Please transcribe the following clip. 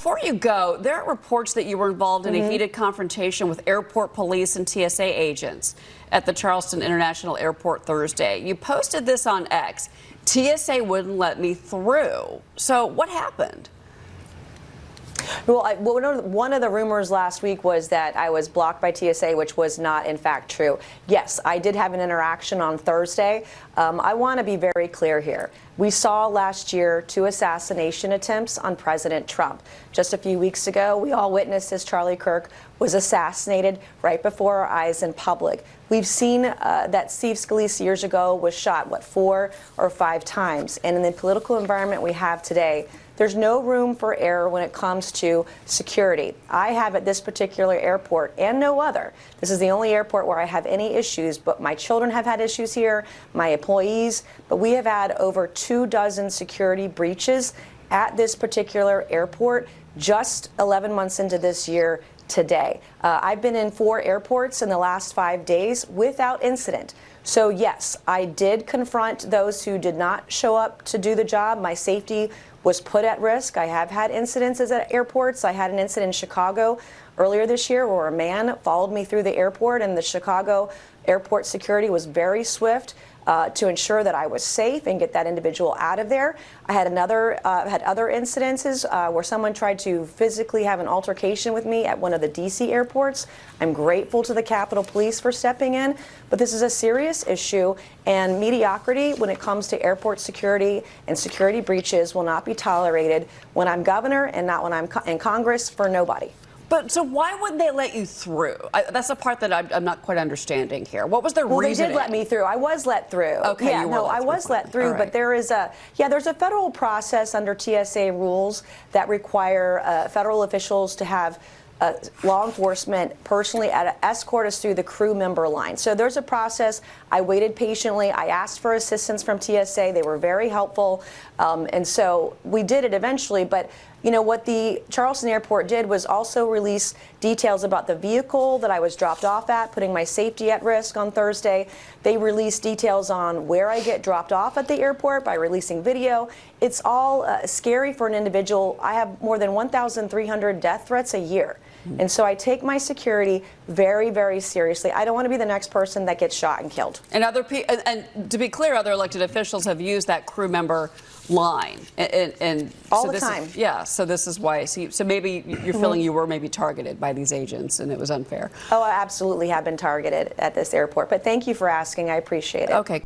Before you go, there are reports that you were involved in a heated confrontation with airport police and TSA agents at the Charleston International Airport Thursday. You posted this on X. TSA wouldn't let me through. So what happened? Well, one of the rumors last week was that I was blocked by TSA, which was not, in fact, true. Yes, I did have an interaction on Thursday. I want to be very clear here. We saw last year 2 assassination attempts on President Trump. Just a few weeks ago, we all witnessed as Charlie Kirk was assassinated right before our eyes in public. We've seen that Steve Scalise years ago was shot, 4 or 5 times? And in the political environment we have today, there's no room for error when it comes to security. I have at this particular airport and no other. This is the only airport where I have any issues, but my children have had issues here, my employees, but we have had over 24 security breaches at this particular airport just 11 months into this year today. I've been in 4 airports in the last 5 days without incident. So yes, I did confront those who did not show up to do the job. My safety was put at risk. I have had incidences at airports. I had an incident in Chicago earlier this year where a man followed me through the airport, and the Chicago airport security was very swift to ensure that I was safe and get that individual out of there. I had other incidences where someone tried to physically have an altercation with me at one of the DC airports. I'm grateful to the Capitol Police for stepping in, but this is a serious issue, and mediocrity when it comes to airport security and security breaches will not be tolerated when I'm governor and not when I'm in Congress for nobody. But so why wouldn't they let you through? That's the part that I'm not quite understanding here. What was their reason? They did let me through. I was let through. Okay, yeah, I was let through. Right. But there's a federal process under TSA rules that require federal officials to have law enforcement personally escort us through the crew member line. So there's a process. I waited patiently. I asked for assistance from TSA. They were very helpful. And so we did it eventually. But you know what the Charleston Airport did was also release details about the vehicle that I was dropped off at, putting my safety at risk on Thursday. They released details on where I get dropped off at the airport by releasing video. It's all scary for an individual. I have more than 1,300 death threats a year. And so I take my security very, very seriously. I don't want to be the next person that gets shot and killed. And and to be clear, other elected officials have used that crew member line and all the time. So this is why. So maybe you're feeling you were maybe targeted by these agents and it was unfair. Oh, I absolutely have been targeted at this airport. But thank you for asking. I appreciate it. Okay.